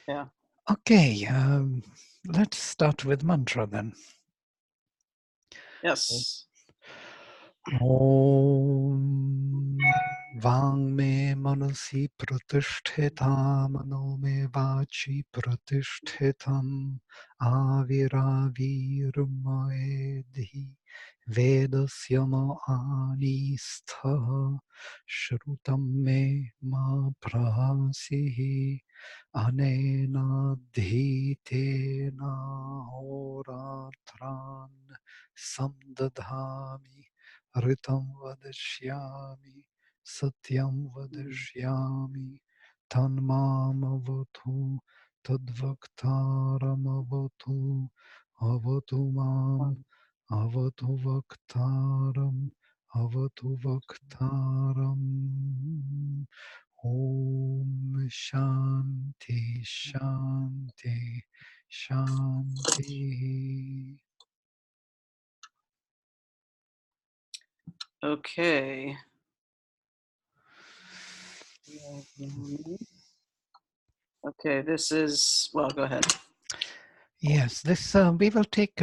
Yeah. Okay, let's start with mantra then. Yes. Om Vang me manasi pratishthitam mano me vachi pratishthitam aviravirmaedhi vedasya ma anistha shrutam me ma prahasihi anena dhitena horatran samdadhami Ritam vadashyami, satyam vadashyami, tanmam avatu, tadvaktaram avatu, avatu mam, avatu vaktaram, avatu vaktaram. Om Shanti Shanti Shanti. Okay. Okay, this is, well, go ahead. Yes, this we will take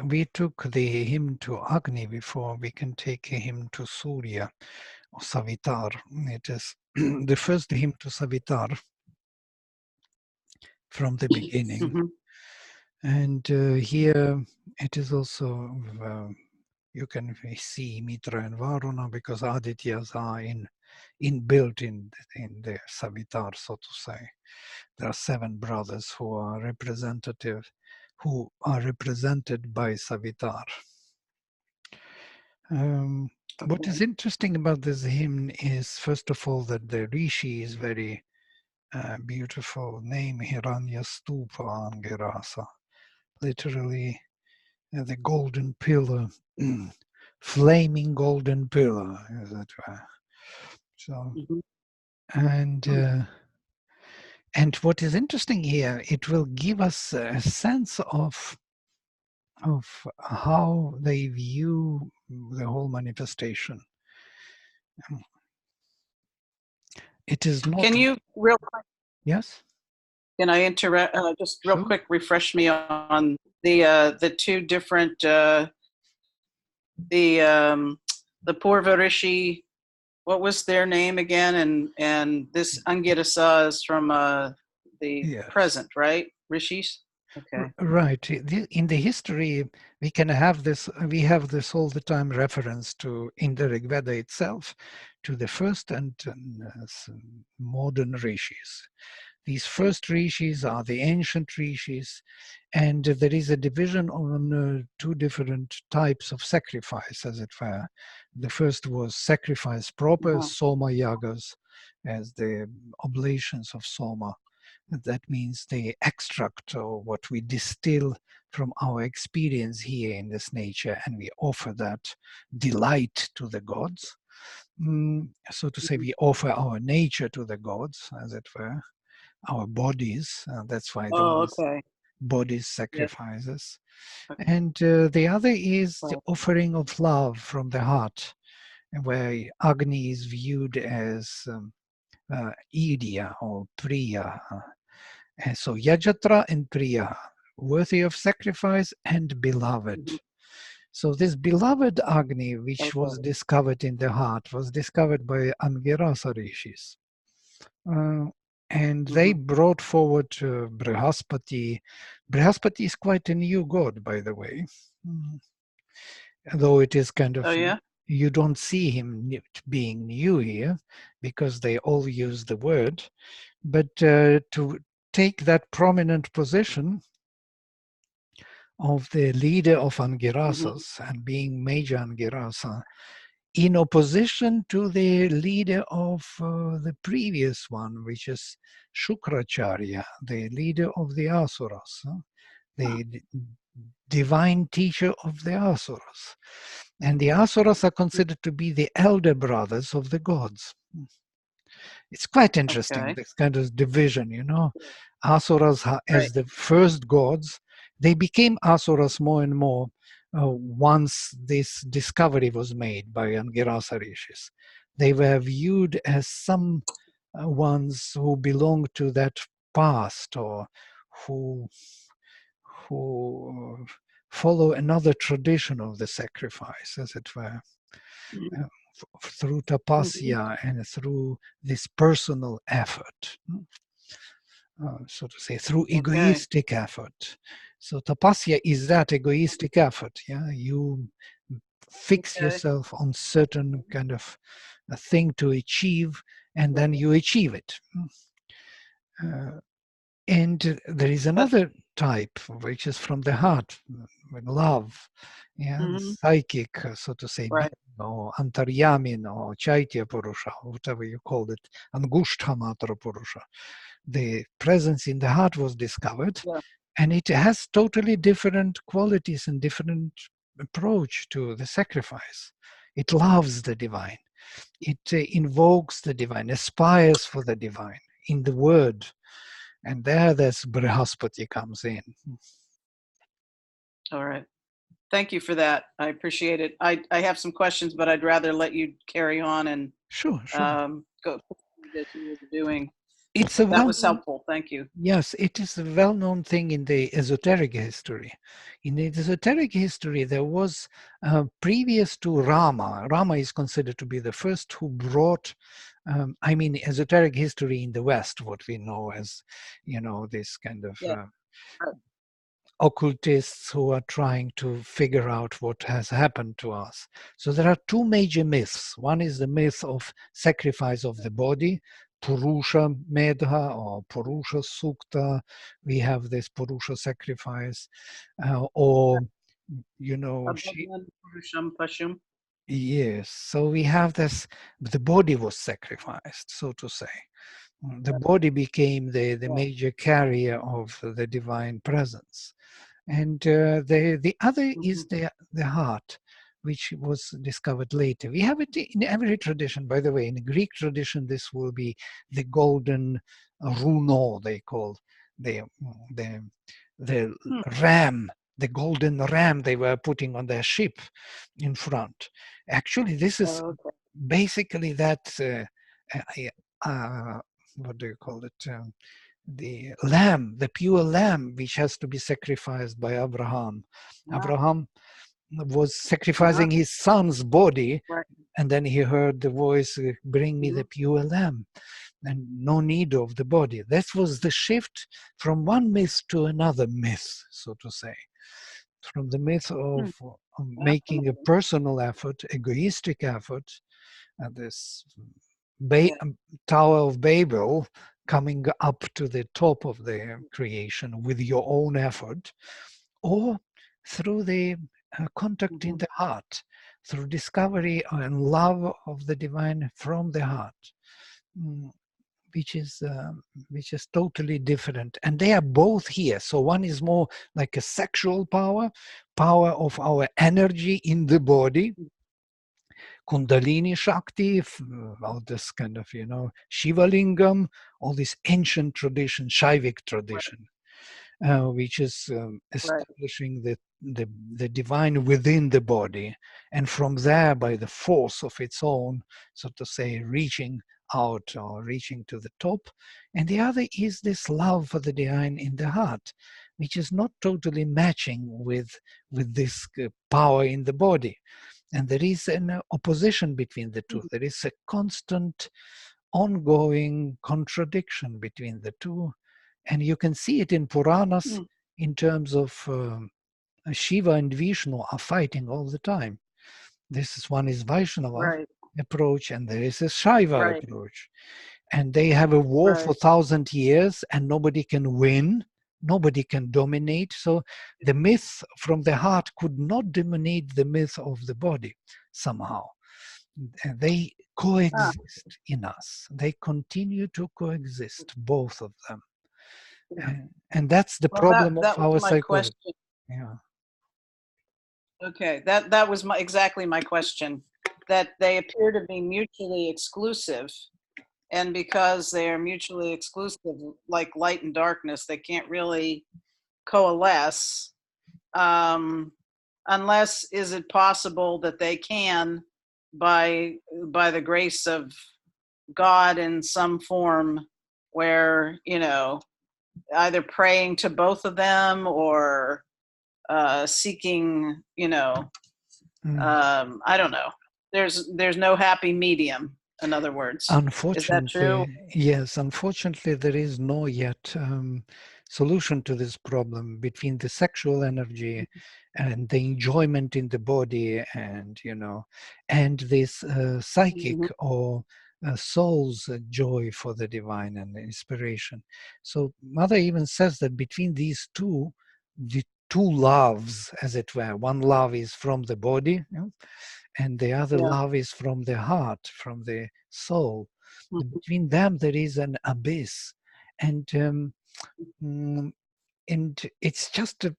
we took the hymn to Agni before. We can take a hymn to Surya or Savitar. It is the first hymn to Savitar from the beginning, and here it is also you can see Mitra and Varuna because Adityas are inbuilt in the Savitar, so to say. There are 7 brothers who are represented by Savitar. What is interesting about this hymn is, first of all, that the Rishi is very beautiful name, Hiranya Stupa Angirasa, literally the golden pillar, flaming golden pillar, as it were. So, and what is interesting here, it will give us a sense of how they view the whole manifestation. It is not. Can you real quick? Yes. Can I interrupt? Just real quick, refresh me on the 2 different the Purva Rishi. What was their name again? And this Angirasa is from the present, right? Rishis. Okay. Right. In the history, we can have this. We have this all the time reference to in the Rigveda itself, to the first and modern rishis. These first rishis are the ancient rishis, and there is a division on 2 different types of sacrifice, as it were. The first was sacrifice proper, Soma Yagas, as the oblations of Soma. That means the extract or what we distill from our experience here in this nature, and we offer that delight to the gods. So to say, we offer our nature to the gods, as it were, our bodies. That's why those bodies sacrifices. Yes. And the other is the offering of love from the heart, where Agni is viewed as Idya or Priya. So Yajatra and Priya, worthy of sacrifice and beloved. So this beloved Agni, which was discovered in the heart, was discovered by Angirasa Rishis. And they brought forward Brihaspati. Brihaspati is quite a new god, by the way. Though it is kind of, you don't see him being new here, because they all use the word. But to take that prominent position of the leader of Angirasas and being major Angirasa, in opposition to the leader of the previous one, which is Shukracharya, the leader of the Asuras, the divine teacher of the Asuras. And the Asuras are considered to be the elder brothers of the gods. It's quite interesting, this kind of division, you know. Asuras as the first gods, they became Asuras more and more once this discovery was made by Angirasa Rishis. They were viewed as some ones who belonged to that past, or who follow another tradition of the sacrifice, as it were, through tapasya and through this personal effort, so to say, through egoistic effort. So tapasya is that egoistic effort. Yeah, you fix yourself on certain kind of a thing to achieve, and then you achieve it. And there is another type, which is from the heart, with love, psychic, so to say, being, or antaryamin, or chaitya purusha, whatever you call it, angushthamatra purusha. The presence in the heart was discovered, and it has totally different qualities and different approach to the sacrifice. It loves the divine. It invokes the divine, aspires for the divine in the word. And there's Brihaspati comes in. All right. Thank you for that. I appreciate it. I have some questions, but I'd rather let you carry on and sure. Go that you were doing. That was helpful. Thank you. Yes, it is a well-known thing in the esoteric history. In the esoteric history, there was, previous to Rama is considered to be the first who brought, esoteric history in the West, what we know as, this kind of occultists who are trying to figure out what has happened to us. So there are two major myths. One is the myth of sacrifice of the body, Purusha Medha or Purusha Sukta. We have this Purusha sacrifice, yes. So we have this, the body was sacrificed, so to say. The body became the major carrier of the divine presence. And the other is the heart, which was discovered later. We have it in every tradition, by the way. In the Greek tradition, this will be the golden runo, they call the ram, the golden ram they were putting on their ship in front. Actually, this is basically that, what do you call it? The lamb, the pure lamb, which has to be sacrificed by Abraham. Abraham was sacrificing his son's body, and then he heard the voice, bring me the pure lamb, and no need of the body. That was the shift from one myth to another myth, so to say. From the myth of making a personal effort, egoistic effort, and this Tower of Babel, coming up to the top of the creation with your own effort, or through the contact in the heart, through discovery and love of the divine from the heart, which is totally different. And they are both here. So one is more like a sexual power of our energy in the body, Kundalini Shakti, all this kind of, Shiva Lingam, all this ancient tradition, Shaivic tradition, which is establishing the divine within the body, and from there, by the force of its own, so to say, reaching out or reaching to the top. And the other is this love for the divine in the heart, which is not totally matching with this power in the body. And there is an opposition between the two. There is a constant, ongoing contradiction between the two. And you can see it in Puranas in terms of Shiva and Vishnu are fighting all the time. One is Vaishnava approach, and there is a Shaiva approach. And they have a war for 1,000 years, and nobody can win. Nobody can dominate. So the myth from the heart could not dominate the myth of the body somehow. They coexist in us. They continue to coexist, both of them. And that's the problem of our psychology. Yeah. Okay, that was exactly my question. That they appear to be mutually exclusive. And because they are mutually exclusive, like light and darkness, they can't really coalesce, unless, is it possible that they can, by the grace of God in some form, where either praying to both of them or seeking, I don't know. There's no happy medium, in other words. Is that true? Unfortunately, yes, unfortunately, there is no yet solution to this problem between the sexual energy and the enjoyment in the body and, and this psychic Mhm. or soul's joy for the divine and inspiration. So Mother even says that between these two, the two loves, as it were, one love is from the body, and the other Yeah. love is from the heart, from the soul. Mhm. Between them, there is an abyss, and mm, and it's just a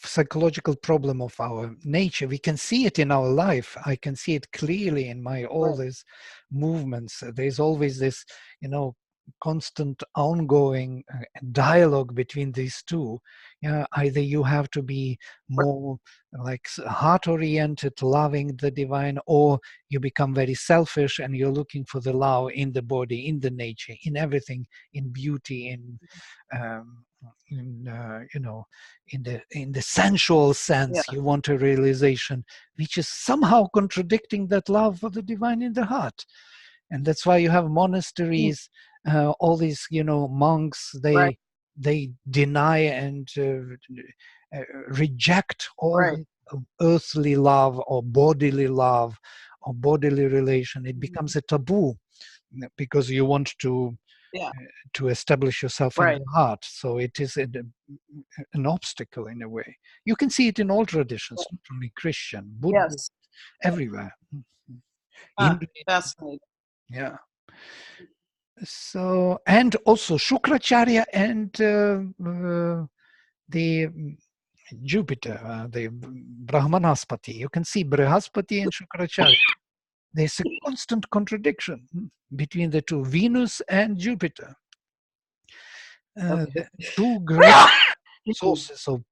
psychological problem of our nature. We can see it in our life. I can see it clearly in my all Right. these movements. There's always this, constant ongoing dialogue between these two. Either you have to be more like heart oriented, loving the divine, or you become very selfish and you're looking for the love in the body, in the nature, in everything, in beauty, um, in the sensual Yeah. sense. You want a realization which is somehow contradicting that love for the divine in the heart. And that's why you have Mm. monasteries, all these monks, Right. they deny and reject all Right. the earthly love or bodily relation. It Mhm. becomes a taboo because you want Yeah. to establish yourself in Right. the heart. So it is an obstacle in a way. You can see it in all traditions, not only Christian, Buddhist, Yes. everywhere. Ah, Hindu, fascinating. yeah. So, and also Shukracharya and the Jupiter, the Brahmanaspati. You can see Brihaspati and Shukracharya. There's a constant contradiction between the two, Venus and Jupiter. Okay. The two great Mm. sources of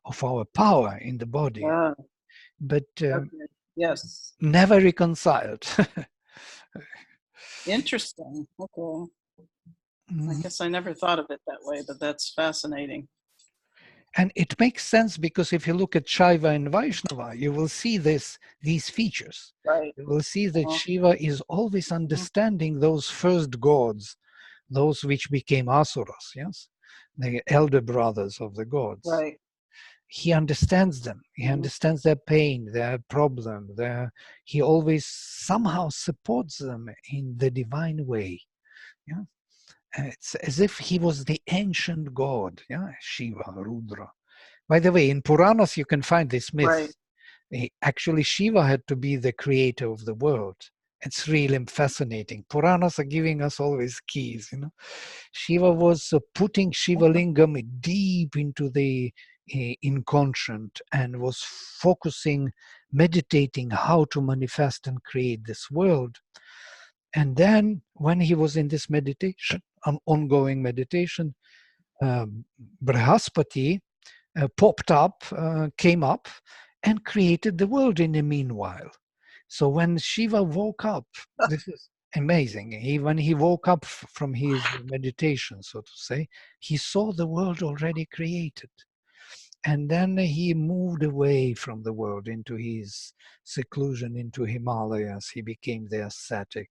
of our power in the body, Ah, but okay. Yes. never reconciled. Interesting. Okay. I Mhm. guess I never thought of it that way, but that's fascinating. And it makes sense because if you look at Shiva and Vaishnava, you will see these features. Right. You will see that Uh, Shiva is always mhm. understanding those first gods, those which became asuras, yes, the elder brothers of the gods. Right. He understands them. He Mhm. understands their pain, their problem. He always somehow supports them in the divine way. Yeah, it's as if he was the ancient god. Yeah, Shiva, Rudra. By the way, in Puranas you can find this Right. myth. Actually, Shiva had to be the creator of the world. It's really fascinating. Puranas are giving us always keys. Shiva was putting Shiva Lingam deep into the inconscient and was focusing, meditating how to manifest and create this world. And then, when he was in this meditation, an ongoing meditation, um, Brihaspati popped up, came up, and created the world in the meanwhile. So when Shiva woke up, this is amazing. When he woke up from his meditation, so to say, he saw the world already created. And then he moved away from the world into his seclusion, into Himalayas. He became the ascetic,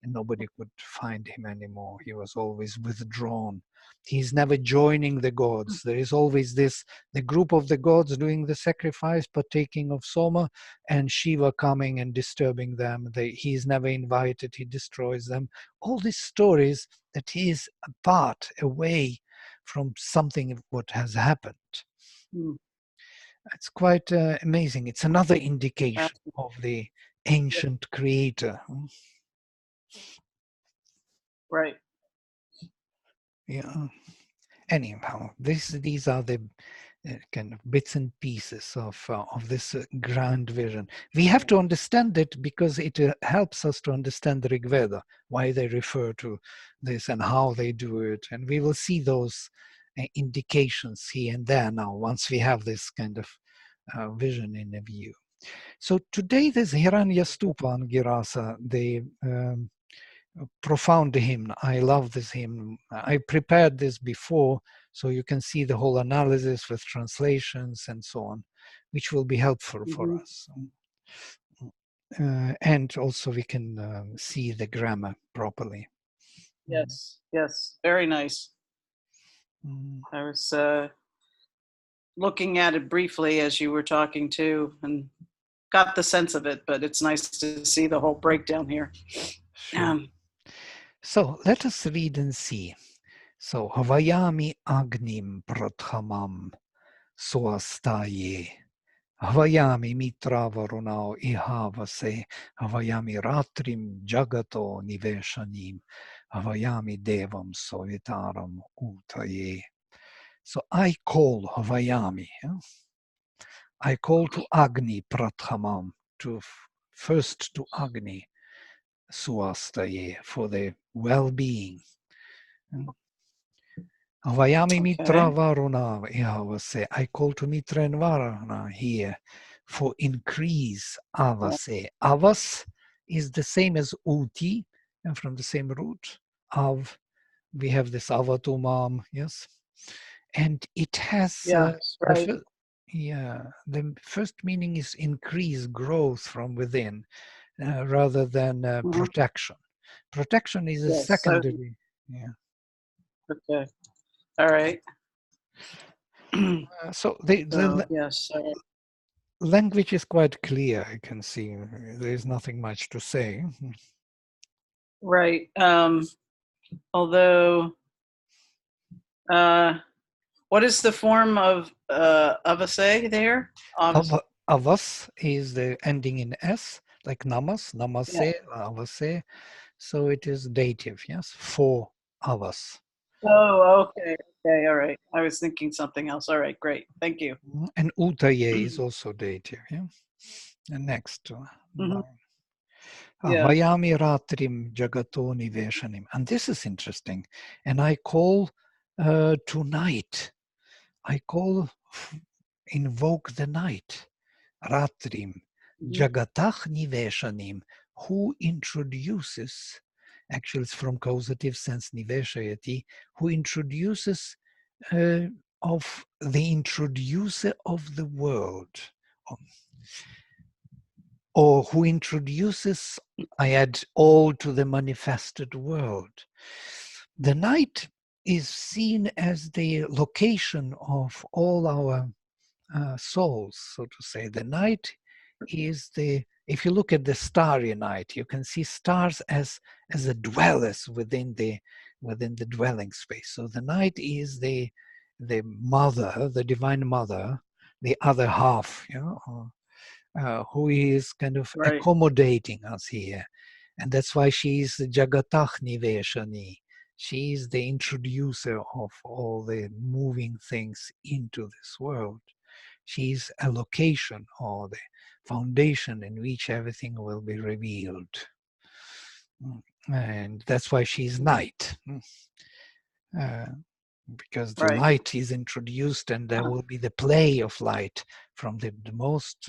and nobody could find him anymore. He was always withdrawn. He's never joining the gods. There is always the group of the gods doing the sacrifice, partaking of Soma, and Shiva coming and disturbing them. He's never invited, he destroys them. All these stories that he is apart, away from something what has happened. Mm. It's quite amazing. It's another indication Fascinating. of the Yeah. ancient creator. Right. Yeah. Anyhow, these are the kind of bits and pieces of this grand vision. We have to understand it because it helps us to understand the Rigveda, why they refer to this and how they do it, and we will see those indications here and there now once we have this kind of vision in a view. So today there's Hiranya Stupa Angirasa, the profound hymn. I love this hymn. I prepared this before, so you can see the whole analysis with translations and so on, which will be helpful for us. And also we can see the grammar properly. Yes, yes, very nice. Mm. I was looking at it briefly as you were talking too, and got the sense of it, but it's nice to see the whole breakdown here. Sure. So let us read and see. So, Havayami Agnim Prathamam Swastaye. Havayami Mitra Varunao Ihavase. Havayami Ratrim Jagato Niveshanim. Havayami Devam Savitaram Utaye. So I call Havayami. Yeah? I call to Agni Prathamam, to first to Agni Swastaye, for the well-being. Havayami Mitra Varuna Ihavase. I call to Mitra and Varuna here for increase Avase. Avas is the same as Uti, and from the same root. Av, we have this Avatumam, yes? And it has Right. the first meaning is increase, growth from within, rather than protection. Protection is a secondary. Okay. All right. So the yes. language is quite clear. I can see there is nothing much to say. Right. Although, what is the form of a say there? Avas is the ending in s, like namas, namase, avase. So it is dative, yes, for avas. Oh, okay. Okay, all right. I was thinking something else. All right, great. Thank you. And utaye is also dative, yeah. And next. Vayami ratrim jagato niveshanim. And this is interesting. And I call tonight. I call, invoke the night. Ratrim jagatach niveshanim. Who introduces, actually it's from causative sense niveshayati, who introduces of the introducer of the world. Or who introduces, I add all to the manifested world. The night is seen as the location of all our souls, so to say. The night is if you look at the starry night, you can see stars as the dwellers within the dwelling space. So the night is the mother, the divine mother, the other half, who is kind of accommodating us here. And that's why she is Jagatach Niveshani. She is the introducer of all the moving things into this world. She is a location or the foundation in which everything will be revealed. And that's why she is night. Because the light is introduced and there will be the play of light from the most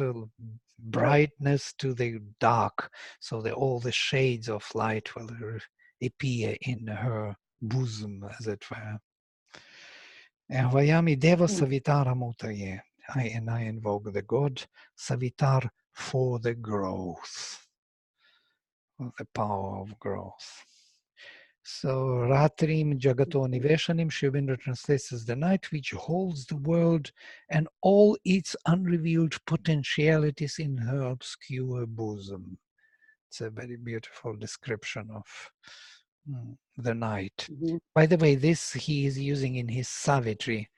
brightness to the dark, so that all the shades of light will appear in her bosom, as it were. And Vayami Deva Savitar Amutaye. I invoke the god Savitar for the growth, the power of growth. So Ratrim Jagato Niveshanim, Shivendra translates as the night which holds the world and all its unrevealed potentialities in her obscure bosom. It's a very beautiful description of the night. By the way, this he is using in his Savitri,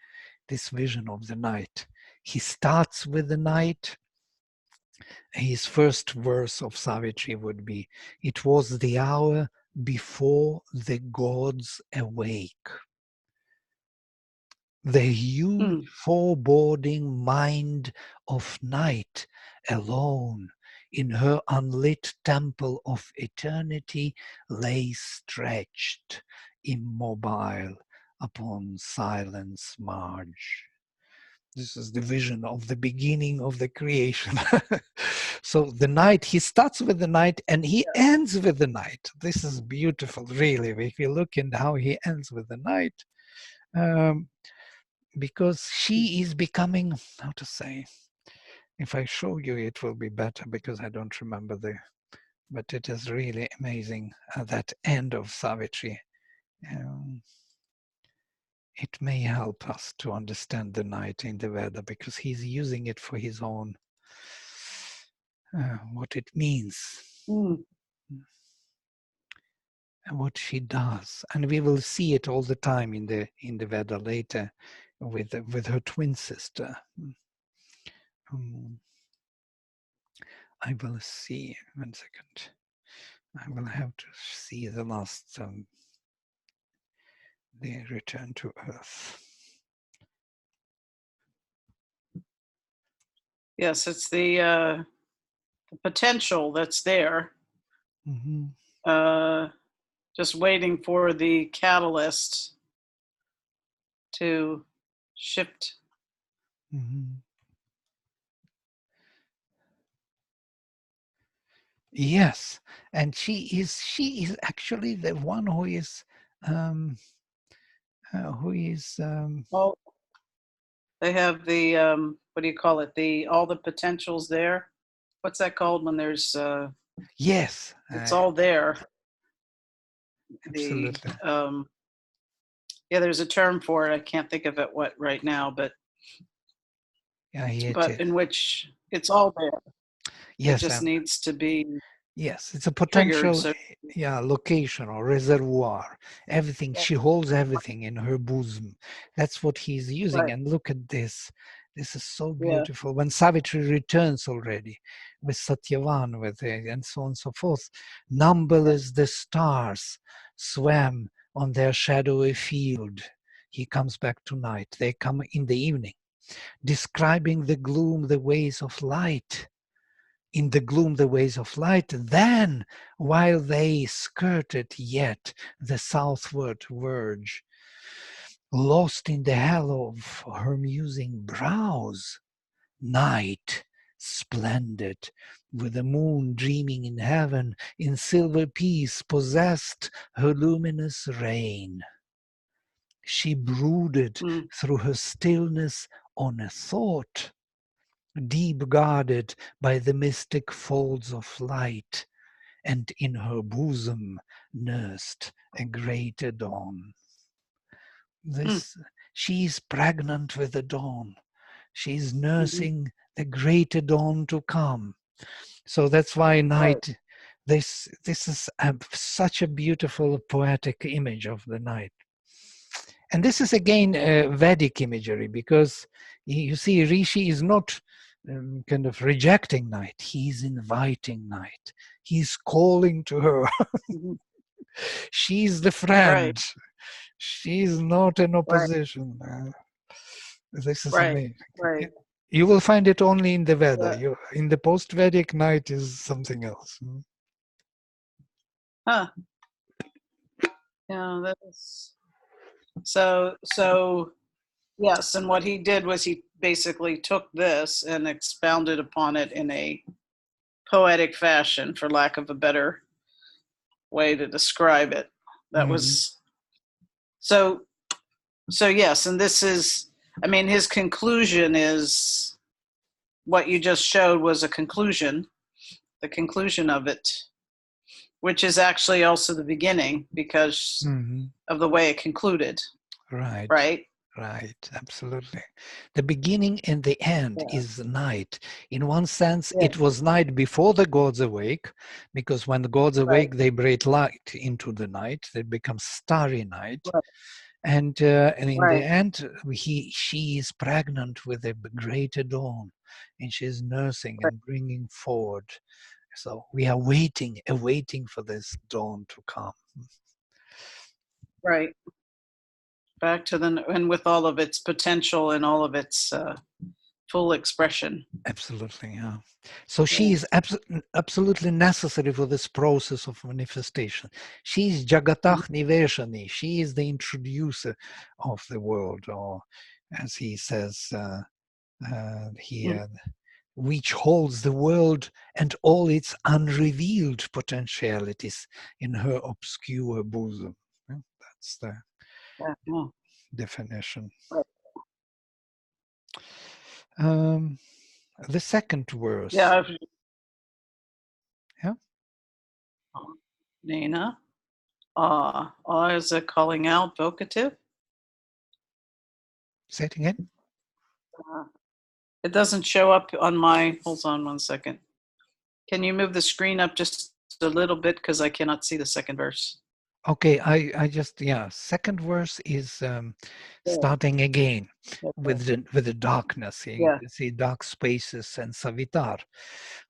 this vision of the night. He starts with the night. His first verse of Savitri would be, "It was the hour before the gods awake." The huge foreboding mind of night alone in her unlit temple of eternity lay stretched, immobile upon silence marge. This is the vision of the beginning of the creation. So the night, he starts with the night and he ends with the night. This is beautiful, really. If you look at how he ends with the night, because she is becoming, how to say, if I show you, it will be better because I don't remember but it is really amazing, that end of Savitri. It may help us to understand the night in the Veda because he's using it for his own, what it means. And what she does, and we will see it all the time in the Veda later, with her twin sister. I will see. 1 second. I will have to see the last. The return to Earth. Yes, it's the potential that's there. Just waiting for the catalyst to shift. Yes, and she is actually the one who is Well, they have the what do you call it? All the potentials there. What's that called when there's yes, it's all there. Absolutely. Yeah, there's a term for it. I can't think of it right now, but in which it's all there. Yes, it just needs to be. Yes, it's a potential, triggered, location or reservoir. Everything, she holds everything in her bosom. That's what he's using. Right. And look at this. This is so beautiful. When Savitri returns already with Satyavan, and so on and so forth, numberless the stars swam on their shadowy field. He comes back tonight. They come in the evening, describing the gloom, the ways of light. In the gloom, the ways of light. Then, while they skirted yet the southward verge, lost in the halo of her musing brows, night, splendid, with the moon dreaming in heaven, in silver peace possessed her luminous reign. She brooded through her stillness on a thought, deep guarded by the mystic folds of light, and in her bosom nursed a greater dawn. She is pregnant with the dawn. She is nursing the greater dawn to come. So that's why night, this is such a beautiful poetic image of the night. And this is again Vedic imagery, because you see Rishi is not kind of rejecting night. He's inviting night. He's calling to her. She's the friend. Right. She's not in opposition. This is amazing. Right. You will find it only in the Veda. In the post-Vedic, night is something else. Huh. Yeah, that is. So yes, and what he did was he basically took this and expounded upon it in a poetic fashion, for lack of a better way to describe it. That was so yes, and this is, I mean, his conclusion is what you just showed was a conclusion, the conclusion of it, which is actually also the beginning because of the way it concluded. Right, absolutely. The beginning and the end is night. In one sense, it was night before the gods awake, because when the gods awake, they breathe light into the night. They become starry night. And in the end, she is pregnant with a greater dawn, and she's nursing and bringing forward. So we are awaiting for this dawn to come. Right. Back to and with all of its potential and all of its full expression. Absolutely, yeah. So she is absolutely necessary for this process of manifestation. She is Jagatah Niveshani. She is the introducer of the world, or as he says, here, which holds the world and all its unrevealed potentialities in her obscure bosom. Yeah, that's the definition. The second verse. Yeah. Yeah. Nina. Is it calling out vocative? Say it again. It doesn't show up on my, hold on 1 second. Can you move the screen up just a little bit because I cannot see the second verse? Okay, I just, yeah, second verse is starting again with the darkness. You can see dark spaces and Savitar.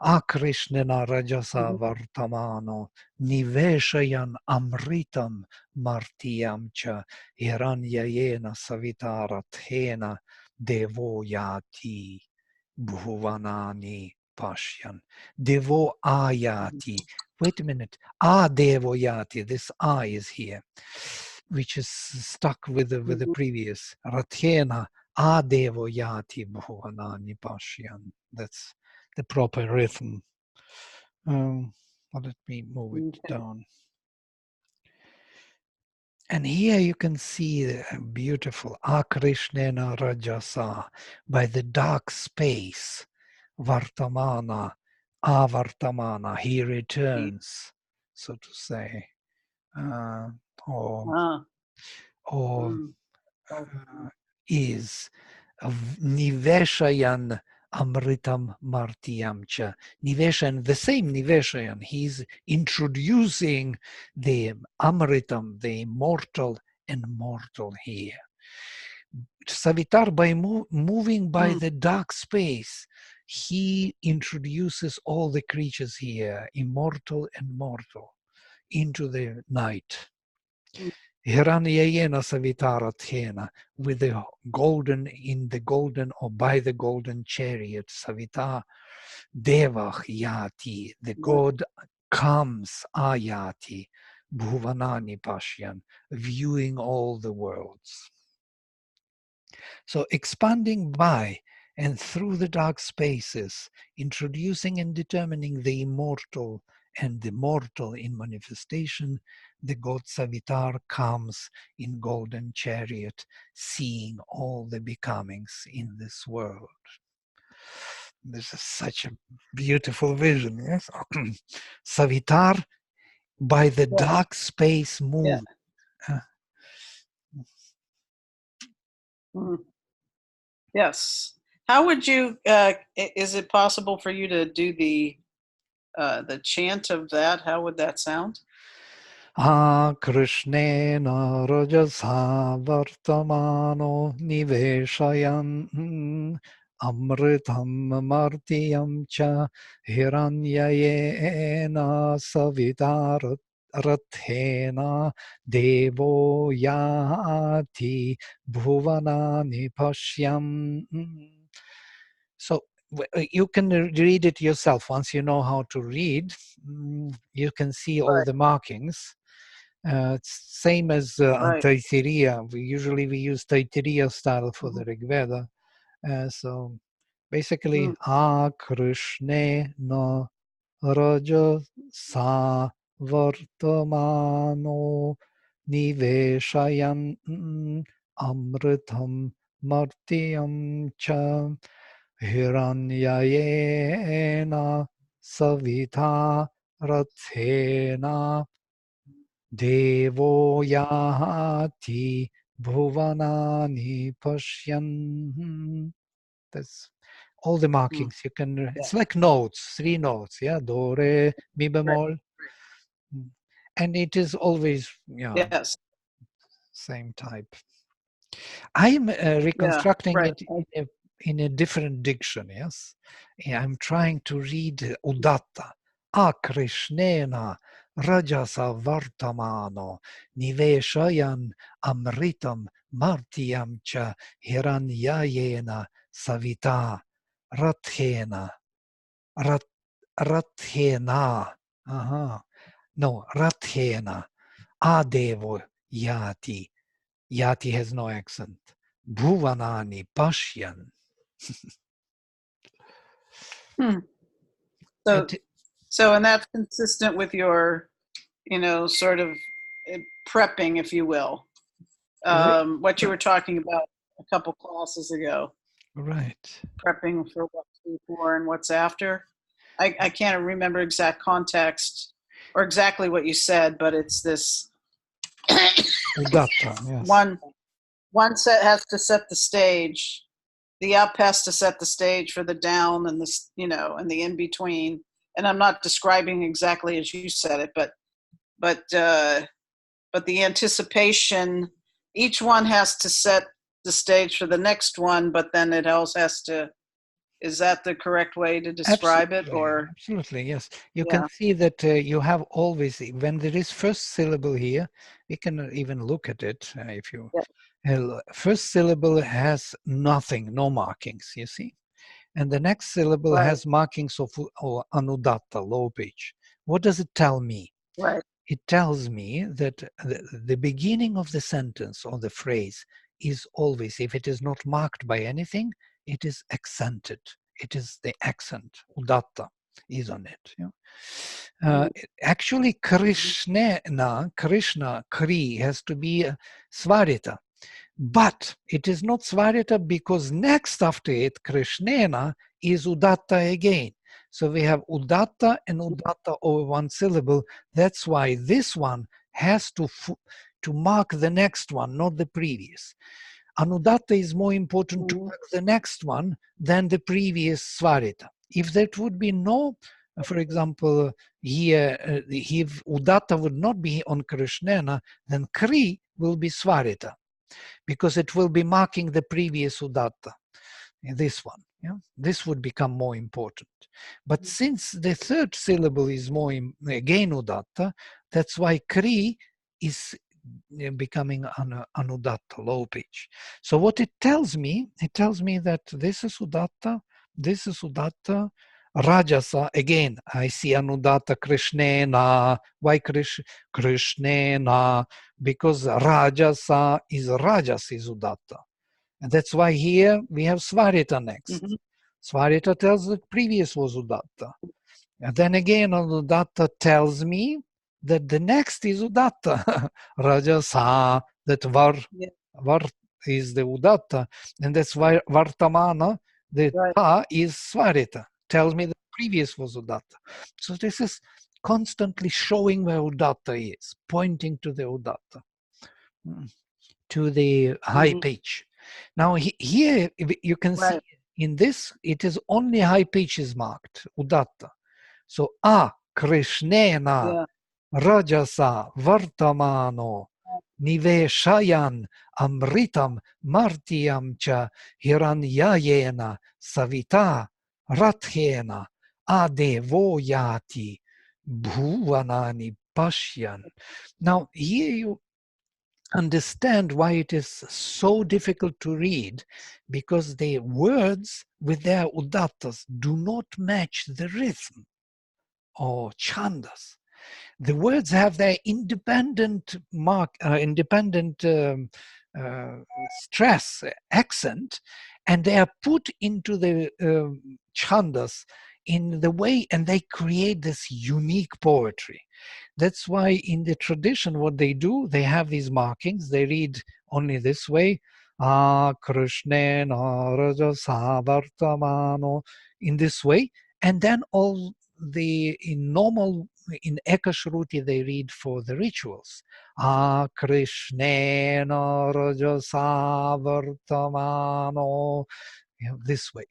Akrishnena Rajasa Vartamano Niveshayan Amritam Martiyam Cha Hiranyayena Savitara Thena Devo Yati Bhuvanani Pashyan. Devo Ayati. Wait a minute. Devoyati. This I is here, which is stuck with the previous. Rathena Devoyati Bhuvanani Pashyan. That's the proper rhythm. Let me move it down. And here you can see the beautiful Akrishnena Rajasa by the dark space. Vartamana, Avartamana, he returns, so to say. Is Niveshayan Amritam Martiyamcha. Niveshayan, the same Niveshayan, he's introducing the Amritam, the immortal and mortal here. Savitar, by moving by the dark space, he introduces all the creatures here, immortal and mortal, into the night. Hiranyayena Savitarathena, with the golden, in the golden or by the golden chariot, Savita Devah Yati, the god comes, Ayati, Bhuvanani Pashyan, viewing all the worlds. So expanding by and through the dark spaces, introducing and determining the immortal and the mortal in manifestation, the god Savitar comes in golden chariot, seeing all the becomings in this world. This is such a beautiful vision, yes? Savitar by the dark space move. Yes. How would you, is it possible for you to do the chant of that? How would that sound? Krishnena Rajasa Vartamano Niveshayan Amritam Martiyam Cha Hiranyayena Savitar Rathena Devo Yati Bhuvanani Pashyam. So you can read it yourself. Once you know how to read, you can see all the markings. It's same as on Taittiriya. We use Taittiriya style for the Rigveda. So basically, Krishne no Raja Sa Vartamano Niveshayan Amritam Martiyam Cha Hiranyayena Savita Rathena Devo Yati Bhuvanani Pashyan. That's all the markings. You can, it's like notes, 3 notes, yeah, do, re, mi bemol. And it is always, same type. I'm reconstructing it in a different diction, yes? I'm trying to read Udatta. Krishnena Rajasa Vartamano Niveshayan Amritam Martiyam Cha Hiranyayena Savita Rathena Rathena Rathena Adevo Yati. Yati has no accent. Bhuvanani Pashyan. Hmm. And So, and that's consistent with your, sort of prepping, if you will, what you were talking about a couple classes ago, right. prepping for what's before and what's after. I can't remember exact context or exactly what you said, but it's this Udatta, yes. one set has to set the stage. The up has to set the stage for the down and the, and the in between. And I'm not describing exactly as you said it, but the anticipation, each one has to set the stage for the next one, but then it also has to, is that the correct way to describe it? Or Absolutely, yes. You yeah, can see that you have always, when there is first syllable here, we can even look at it if you, first syllable has nothing, no markings, you see? And the next syllable right, has markings of anudatta, low pitch. What does it tell me? right. It tells me that the beginning of the sentence or the phrase is always, if it is not marked by anything, it is accented. It is the accent, udatta, is on it. Actually, Krishna, Kri, has to be svarita. But it is not svarita because next after it, Krishnena, is udatta again. So we have udatta and udatta over one syllable. That's why this one has to mark the next one, not the previous. Anudatta is more important to mark the next one than the previous svarita. If that would be no, for example, here, if udatta would not be on Krishnena, then Kri will be svarita, because it will be marking the previous udatta, this one. This would become more important. But since the third syllable is more again udatta, that's why Kri is becoming anudatta, low pitch. So what it tells me that this is udatta, Rajasa, again, I see anudatta Krishnena. Why Krishnena? Because Rajasa is udatta. And that's why here we have Svarita next. Svarita tells that previous was udatta. And then again, udatta tells me that the next is udatta. Rajasa, that var is the udatta. And that's why vartamana, the ta is svarita. Tells me the previous was udatta. So this is constantly showing where udatta is, pointing to the udatta, to the high pitch. Now here you can see in this, it is only high pitch is marked, udatta. So Krishnena Rajasa Vartamano Niveshayan Amritam Martiyam cha Hiranyayena Savita Rathena Adevoyati Bhuvanani Pashyan. Now here you understand why it is so difficult to read, because the words with their udattas do not match the rhythm or chandas. The words have their independent stress, accent, and they are put into the chandas in the way, and they create this unique poetry. That's why in the tradition, what they do, they have these markings. They read only this way, Krishnena Rajasa Vartamano, in this way, and then all in Ekashruti they read for the rituals. Krishnena Rajasa Vartamano, this way.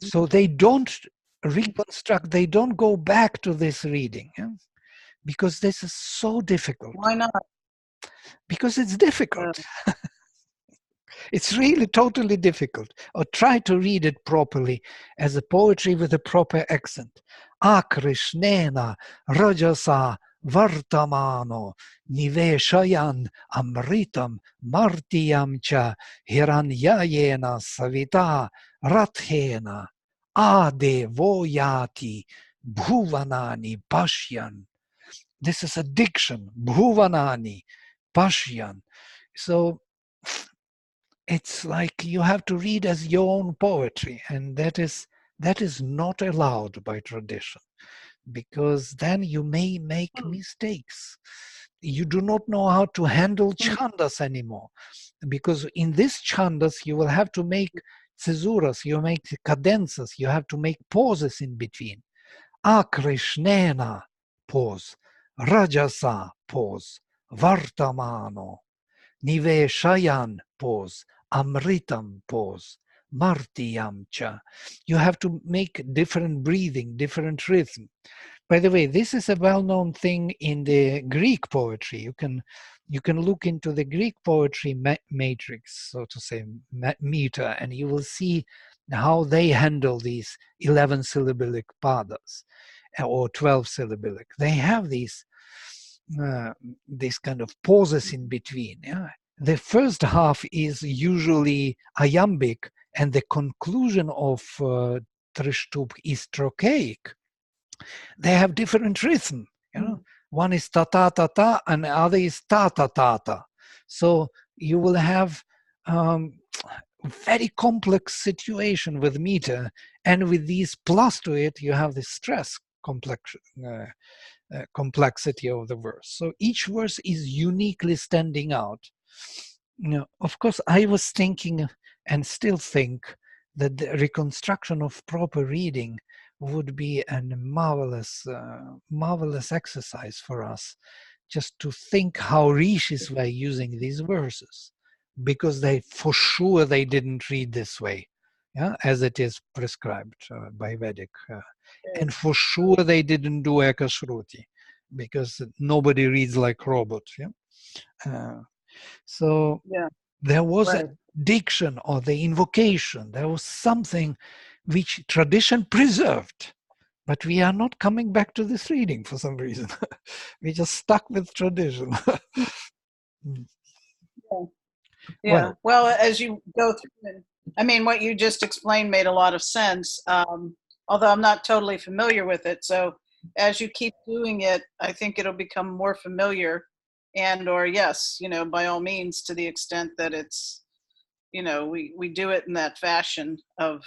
So they don't reconstruct, they don't go back to this reading, because this is so difficult. Why not? Because it's difficult. It's really totally difficult. Or try to read it properly as a poetry with a proper accent. Krishnena Rajasa Vartamano Niveshayan Amritam Martiyam cha Hiranyayena Savita Rathena Adevoyati Bhuvanani Pashyan. This is a diction. Bhuvanani Pashyan. So it's like you have to read as your own poetry, and that is not allowed by tradition, because then you may make mistakes. You do not know how to handle chandas anymore, because in this chandas you will have to make caesuras, you make cadences, you have to make pauses in between. Akrishnena pause, Rajasa pause, Vartamano, Niveshayan pause, Amritam pause, Martiyam cha. You have to make different breathing, different rhythm. By the way, this is a well-known thing in the Greek poetry. You can look into the Greek poetry matrix, so to say, meter, and you will see how they handle these 11 syllabic padas or 12 syllabic. They have these kind of pauses in between. Yeah? The first half is usually iambic, and the conclusion of Trishtup is trochaic. They have different rhythm. You know, one is ta ta ta ta, and the other is ta ta ta ta. So you will have very complex situation with meter, and with these plus to it, you have the stress complexity of the verse. So each verse is uniquely standing out. You know, of course, I was thinking and still think that the reconstruction of proper reading would be a marvelous, marvelous exercise for us, just to think how Rishis were using these verses, because they, for sure, they didn't read this way, yeah, as it is prescribed by Vedic. And for sure, they didn't do Ekashruti, because nobody reads like robot. Yeah. So there was a diction or the invocation. There was something which tradition preserved, but we are not coming back to this reading for some reason. We just stuck with tradition. Yeah. Well, as you go through, I mean, what you just explained made a lot of sense. Although I'm not totally familiar with it. So as you keep doing it, I think it'll become more familiar, and or yes, you know, by all means, to the extent that it's, you know, we do it in that fashion of,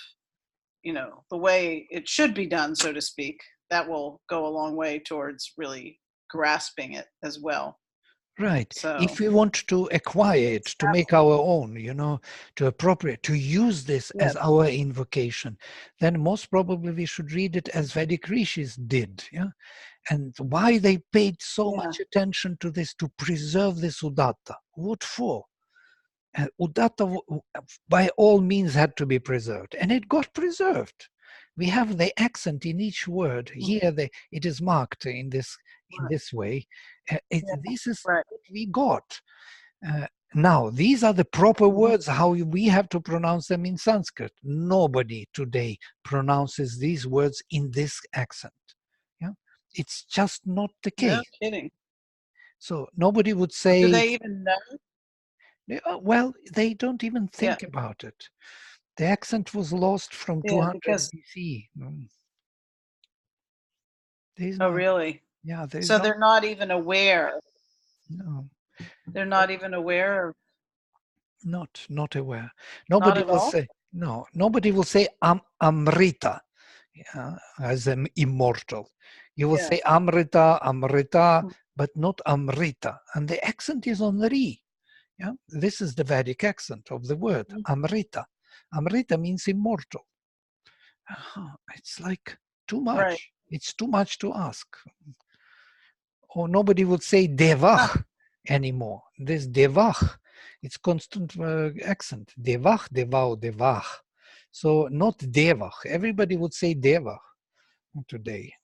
you know, the way it should be done, so to speak. That will go a long way towards really grasping it as well. Right. So If we want to acquire it, to make our own, you know, to appropriate, to use this as our invocation, then most probably we should read it as Vedic Rishis did. Yeah. And why they paid so much attention to this, to preserve this Udatta. What for? Udatta, by all means, had to be preserved, and it got preserved. We have the accent in each word. Here, it is marked in this way. This is what we got. Now, these are the proper words, how we have to pronounce them in Sanskrit. Nobody today pronounces these words in this accent. Yeah, it's just not the case. No kidding. So nobody would say. Do they even know? Well, they don't even think about it. The accent was lost from 200 BC. Oh, really? Yeah, so they're not even aware. No. They're not even aware of. Not aware. Not Nobody at will all? say no. Nobody will say Amrita, as an immortal. You will say Amrita, but not Amrita, and the accent is on Ri. Yeah, this is the Vedic accent of the word Amrita. Amrita means immortal. It's like too much. Right. It's too much to ask. Or nobody would say Devach anymore. This Devach, it's constant accent. Devach, Devau, Devach. So not Devach. Everybody would say Devach today.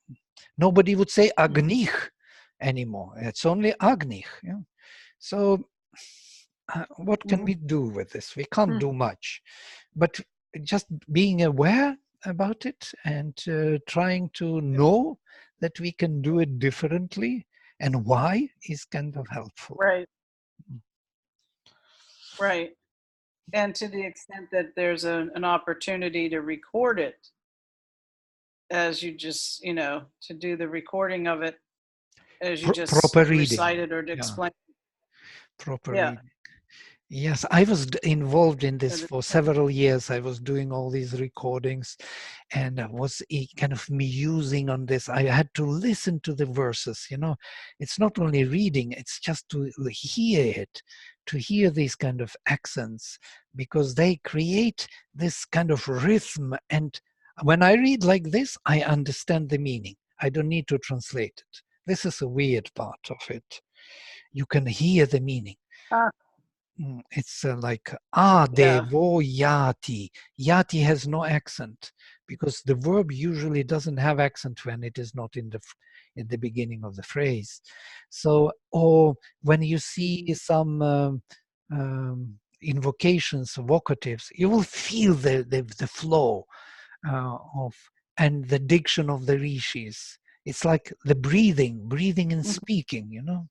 Nobody would say Agnich anymore. It's only Agnich. Yeah? So what can we do with this? We can't do much. But just being aware about it and trying to know that we can do it differently and why is kind of helpful. Right. Right. And to the extent that there's an opportunity to record it, as you just, you know, to do the recording of it, as you just proper reading. recited or to explain. Proper reading. Yes, I was involved in this for several years. I was doing all these recordings, and I was kind of musing on this. I had to listen to the verses, you know. It's not only reading, it's just to hear it, to hear these kind of accents, because they create this kind of rhythm. And when I read like this, I understand the meaning. I don't need to translate it. This is a weird part of it. You can hear the meaning. Ah, It's like yeah. devo yati. Yati has no accent because the verb usually doesn't have accent when it is not in the beginning of the phrase. So, or when you see some invocations, vocatives, you will feel the flow of and the diction of the rishis. It's like the breathing and Mhm. speaking, you know.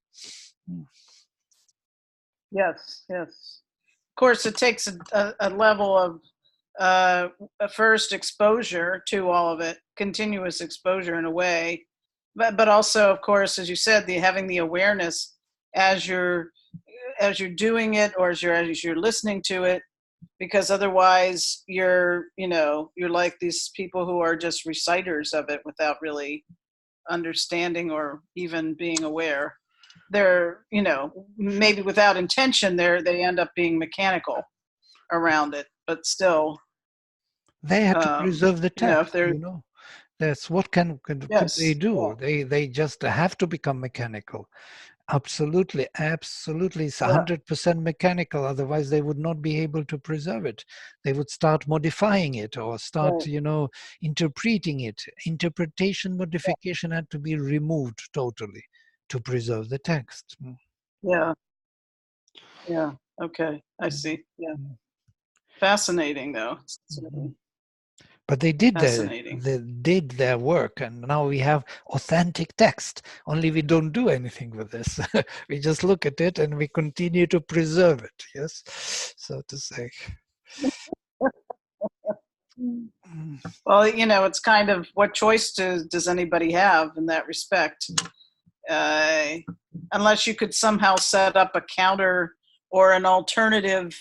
Yes, yes. Of course, it takes a level of a first exposure to all of it, continuous exposure in a way, but also, of course, as you said, the having the awareness as you're doing it, or as you're listening to it, because otherwise you're like these people who are just reciters of it without really understanding or even being aware. They're, maybe without intention, they end up being mechanical around it, but still, They had to preserve the if text, they're, you know. That's what could they yes, do? yeah, They just have to become mechanical. Absolutely, absolutely, it's yeah, 100% mechanical. Otherwise, they would not be able to preserve it. They would start modifying it or start, right, interpreting it. Interpretation yeah, modification had to be removed totally to preserve the text. yeah, yeah. Okay, I see. Yeah, fascinating though. It's Mhm. certainly But fascinating. they did their work, and now we have authentic text. Only we don't do anything with this. We just look at it and we continue to preserve it. Yes, so to say. Mm. Well, it's kind of what choice does anybody have in that respect? Uh, Unless you could somehow set up a counter or an alternative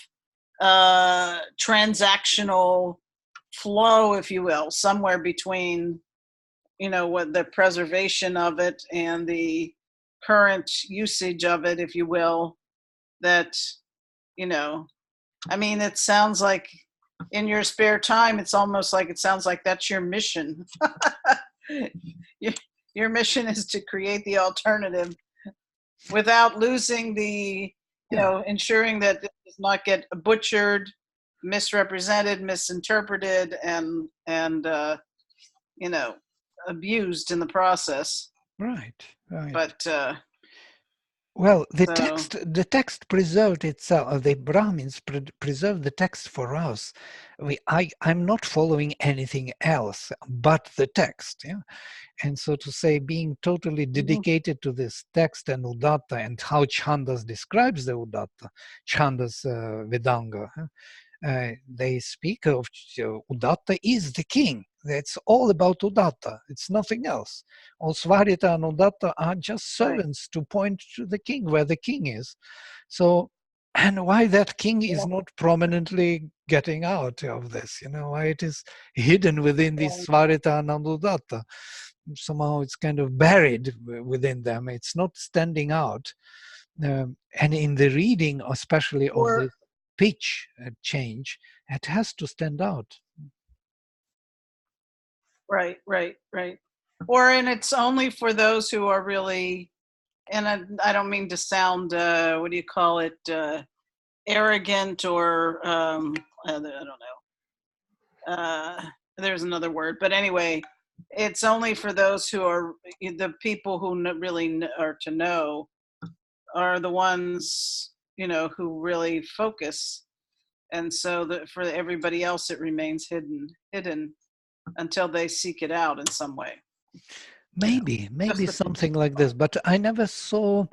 transactional flow, if you will, somewhere between, what the preservation of it and the current usage of it, if you will, that, you know, I mean, it sounds like in your spare time, it's almost like it sounds like that's your mission. your, your mission is to create the alternative without losing the, Yeah, ensuring that it does not get butchered, misrepresented, misinterpreted, and you know abused in the process. right, right. But Well, so the text preserved itself. The Brahmins preserved the text for us. I'm not following anything else but the text. Yeah, and so to say, being totally mhm, dedicated to this text and Udatta and how Chandas describes the Udatta, Chandas Vedanga. They speak of Udatta is the king. It's all about Udatta. It's nothing else. All Svarita and Udatta are just right, servants to point to the king, where the king is. So, and why that king yeah, is not prominently getting out of this, why it is hidden within yeah, this Svarita and Udatta. Somehow it's kind of buried within them. It's not standing out. And in the reading, especially of or the pitch change, it has to stand out. right, right, right, and it's only for those who are really, and I don't mean to sound what do you call it, arrogant, or I don't know, there's another word, but anyway, it's only for those who are the people who really are to know, are the ones, who really focus, and so that for everybody else it remains hidden until they seek it out in some way. Maybe Just the something like this, but I never saw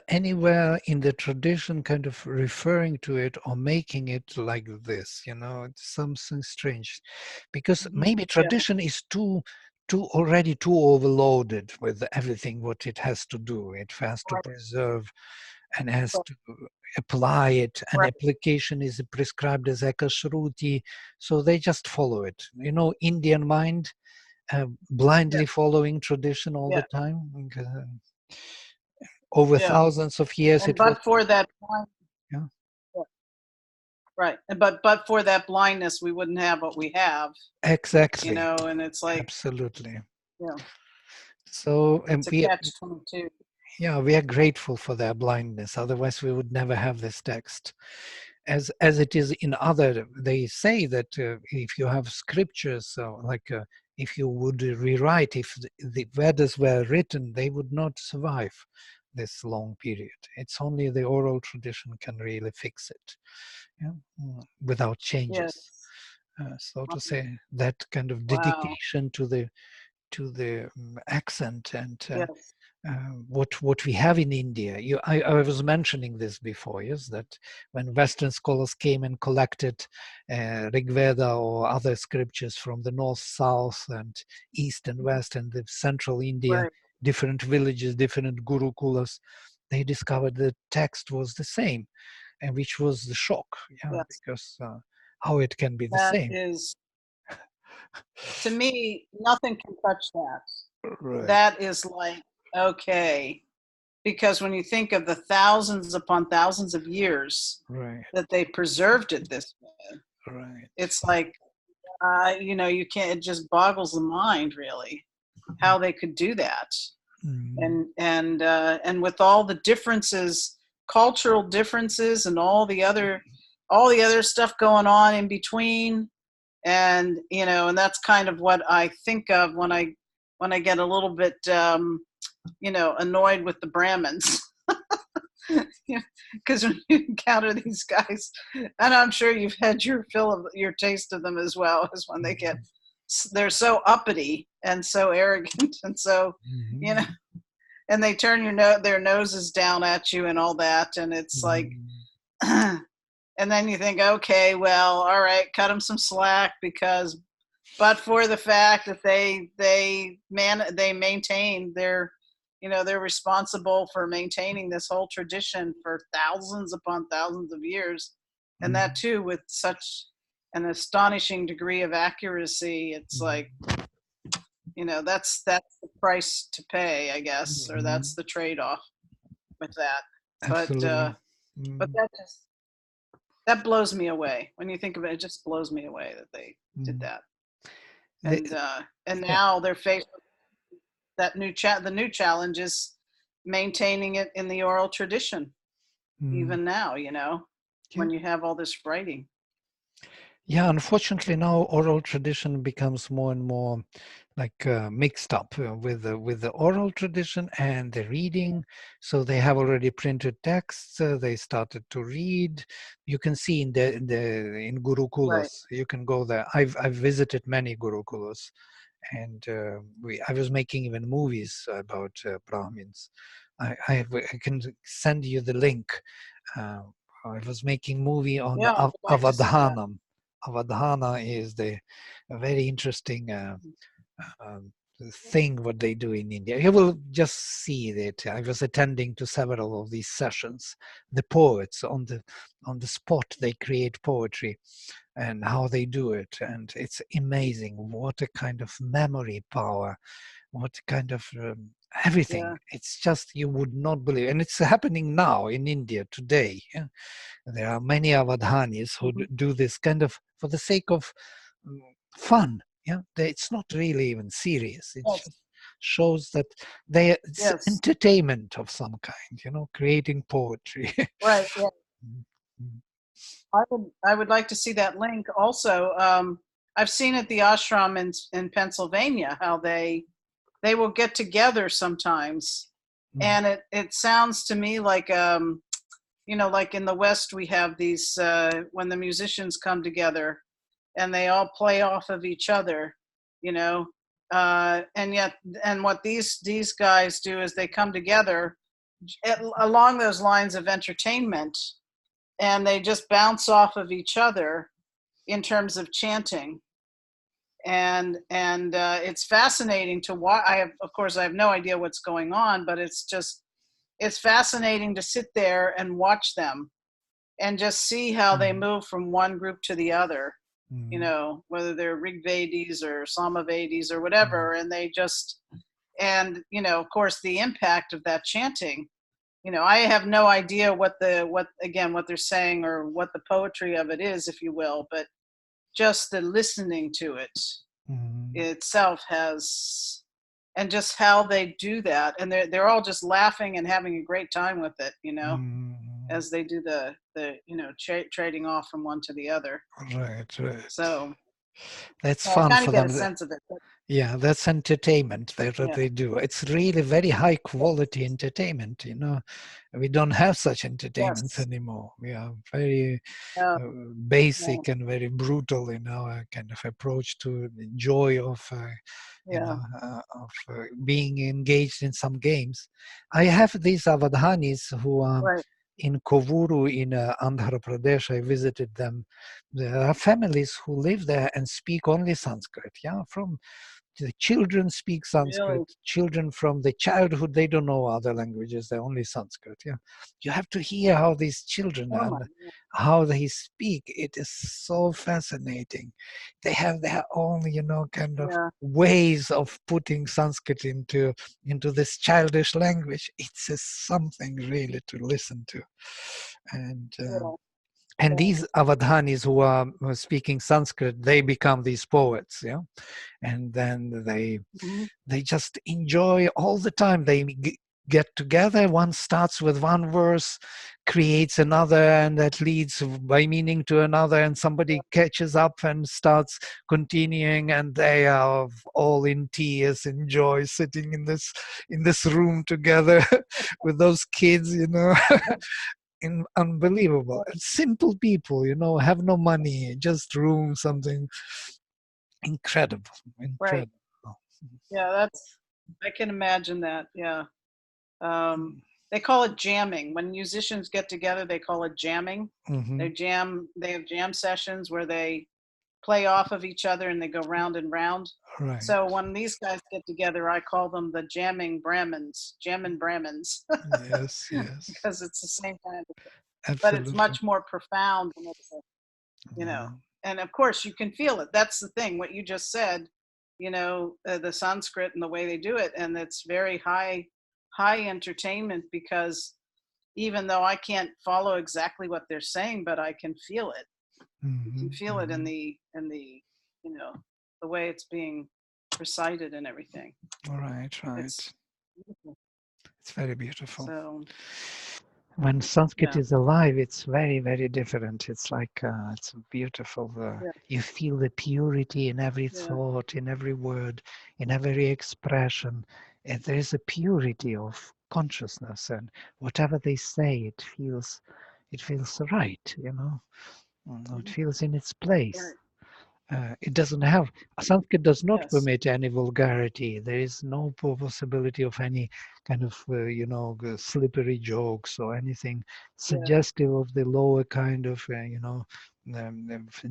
anywhere in the tradition kind of referring to it or making it like this. It's something strange, because maybe yeah, tradition is already too overloaded with everything what it has to do. It has to right, preserve and has to apply it. An Right. application is prescribed as ekashruti, so they just follow it. Indian mind, Yeah. blindly following tradition all the Yeah. time. Over Yeah. thousands of years, And it was. but for that blind, Yeah, yeah, right. But for that blindness, we wouldn't have what we have, exactly, and it's like, absolutely. yeah, So, and it's a catch-22. we are grateful for their blindness. Otherwise, we would never have this text. As it is in other, they say that if you have scriptures, if you would rewrite, if the Vedas were written, they would not survive this long period. It's only the oral tradition can really fix it, without changes. Yes. So to say, that kind of Wow. dedication to the accent and Yes. what we have in India. I was mentioning this before, yes, that when Western scholars came and collected Rigveda or other scriptures from the north, south, and east and west, and the central India, Right. different villages, different gurukulas, they discovered the text was the same, and which was the shock, Yes. because how it can be the That same. is, to me, nothing can touch that. Right, That is like, okay, because when you think of the thousands upon thousands of years right, that they preserved it this way, right. it's like, you can't, it just boggles the mind, really, how they could do that. Mm, And with all the differences, cultural differences, and all the other stuff going on in between, and that's kind of what I think of when I get a little bit annoyed with the Brahmins. Because when you encounter these guys, and I'm sure you've had your fill of your taste of them as well, is when they're so uppity and so arrogant, and so you know mhm, and they turn their noses down at you and all that, and it's like, mhm, and then you think, okay, well, all right, cut them some slack, because but for the fact that they maintain they're responsible for maintaining this whole tradition for thousands upon thousands of years, and that mhm, too with such an astonishing degree of accuracy. It's like, that's the price to pay, I guess, or that's mhm. the trade-off with that. But Absolutely. but Mm, that blows me away when you think of it. It just blows me away that they did mm. that. The- And yeah. now they're faced with the new challenge is maintaining it in the oral tradition, Mm, even now, yeah. when you have all this writing. Yeah, unfortunately now oral tradition becomes more and more like mixed up with the oral tradition and the reading. So they have already printed texts. They started to read. You can see in Right. gurukulas. You can go there. I've visited many gurukulas, and I was making even movies about Brahmins. I can send you the link. Uh, I was making movie on Yeah, I would like to see that. Avadhanam. Avadhana is a very interesting um, thing what they do in India. You will just see that. I was attending to several of these sessions. The poets on the spot, they create poetry and how they do it, and it's amazing. What a kind of memory power! What kind of everything! Yeah. It's just you would not believe, and it's happening now in India today. Yeah? There are many Avadhanis who Mhm. do this kind of for the sake of mm, fun. Yeah, it's not really even serious. It Yes. just shows that it's Yes. entertainment of some kind. Creating poetry. Right. Yeah. Mm, I would like to see that link also. I've seen at the ashram in Pennsylvania how they will get together sometimes, mm, and it sounds to me like, like in the West we have these, when the musicians come together and they all play off of each other, you know, and what these guys do is they come together along those lines of entertainment, and they just bounce off of each other in terms of chanting. And it's fascinating to watch. Of course, I have no idea what's going on, but it's just it's fascinating to sit there and watch them and just see how they move from one group to the other, you know, whether they're Rigvedis or Samavadis or whatever, and they just, and, you know, of course, the impact of that chanting, you know, I have no idea what they're saying or what the poetry of it is, if you will, but just the listening to it itself has, and just how they do that, and they're all just laughing and having a great time with it, you know, as they do the you know, trading off from one to the other. Right. So That's I fun kind for of get them. a sense of it. Yeah, that's entertainment. That's what they do. It's really very high quality entertainment. You know, we don't have such entertainments Yes. anymore. We are very Yeah. basic and very brutal in our kind of approach to the joy of, you Yeah. know, being engaged in some games. I have these Avadhanis who are Right. in Kovuru in Andhra Pradesh. I visited them. There are families who live there and speak only Sanskrit. Yeah, from the children speak Sanskrit. Really. Children from the childhood, they don't know other languages. They're only Sanskrit. Yeah, you have to hear how these children Oh my and how they speak. It is so fascinating. They have their own, you know, kind of Yeah. ways of putting Sanskrit into this childish language. It's something really to listen to, and. Yeah. And these Avadhanis who are speaking Sanskrit, they become these poets, yeah, and then they just enjoy all the time. They get together. One starts with one verse, creates another, and that leads by meaning to another, and somebody catches up and starts continuing, and they are all in tears, in joy, sitting in this room together with those kids, you know. Unbelievable. And simple people, you know, have no money, just room, something incredible. Right. Yeah, I can imagine that. Yeah. They call it jamming. When musicians get together, they call it jamming. Mm-hmm. They have jam sessions where they play off of each other and they go round and round. Right. So when these guys get together, I call them the jamming Brahmins, jamming Brahmins, Yes, yes. because it's the same kind of, but it's Absolutely. much more profound. And it's, you know, and of course you can feel it. That's the thing, what you just said, you know, the Sanskrit and the way they do it. And it's very high entertainment, because even though I can't follow exactly what they're saying, but I can feel it. You can feel it in the, you know, the way it's being recited and everything. Right. It's beautiful. It's very beautiful. So When Sanskrit yeah. is alive, it's very, very different. It's like, it's beautiful. You feel the purity in every thought, in every word, in every expression. And there is a purity of consciousness, and whatever they say, it feels right, you know. It feels in its place. It doesn't have, Sanskrit does not Yes. permit any vulgarity. There is no possibility of any kind of, you know, slippery jokes or anything suggestive of the lower kind of, you know,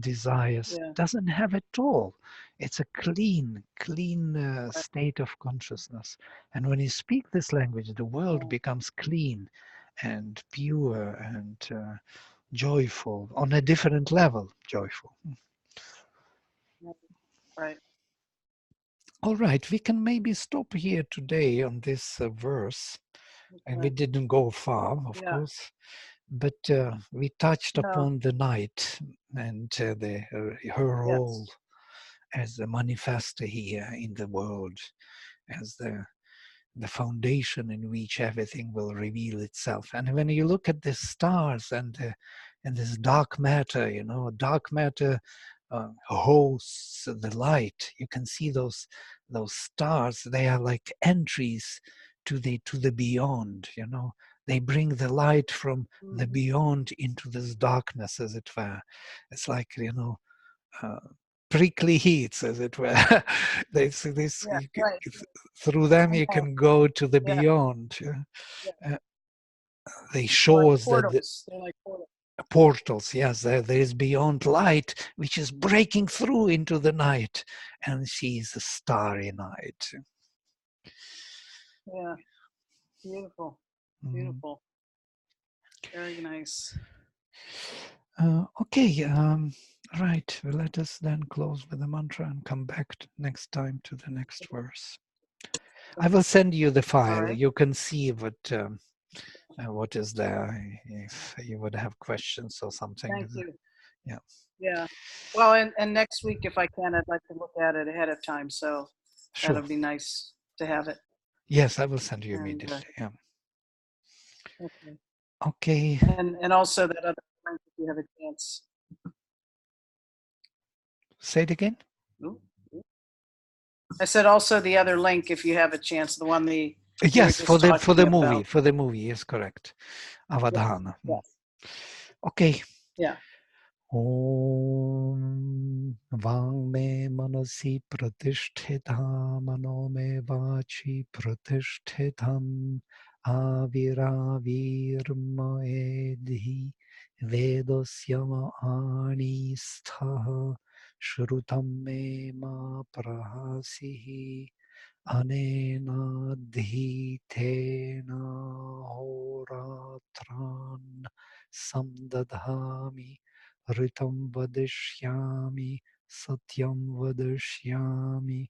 desires. Yeah. Doesn't have at all. It's a clean state of consciousness. And when you speak this language, the world becomes clean and pure and joyful on a different level, joyful. Right. All right, we can maybe stop here today on this verse. And we didn't go far, of course, but we touched upon the night and her role as the manifester here in the world, as the foundation in which everything will reveal itself. And when you look at the stars and this dark matter, you know, dark matter hosts the light. You can see those stars. They are like entries to the beyond. You know, they bring the light from the beyond into this darkness, as it were. It's like, you know, prickly heats, as it were. Through them you can go to the beyond. They show us that They're like portals. portals, yes, there is beyond light, which is breaking through into the night, and she is a starry night. Yeah. Beautiful. Beautiful. Very nice. Okay, right. Well, let us then close with the mantra and come back next time to the next verse. I will send you the file. Right. You can see what is there if you would have questions or something. Thank you. Yeah. Yeah. Well, and next week, if I can, I'd like to look at it ahead of time. So Sure. that'll be nice to have it. Yes, I will send you And, immediately. Yeah. okay. Okay. And also that other link if you have a chance. Say it again. Ooh. I said also the other link if you have a chance, the one you were Yes, just for the movie. about. For the movie, is correct. Avadhana. Yes. Okay. Yeah. Om Vangme Manasi Pratisthita Mano Me Vachi Pratishthitam Aviravirma Edhi Vedosyama Ani Stha Shrutam Me Ma Prahasihi Anena Dhitena Horatran Samdadhami Ritam vadishyami, satyam vadishyami,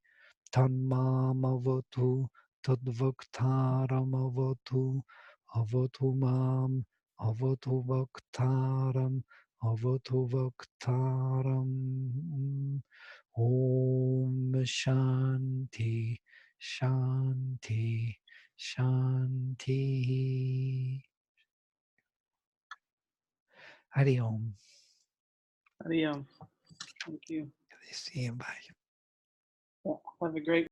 tanmamavatu, tadvaktaramavatu, avatu mam, avatu vaktaram, avatu vaktaram. Om Shanti, Shanti, Shanti. Hari Om. Thank you. See you. Bye. Well, have a great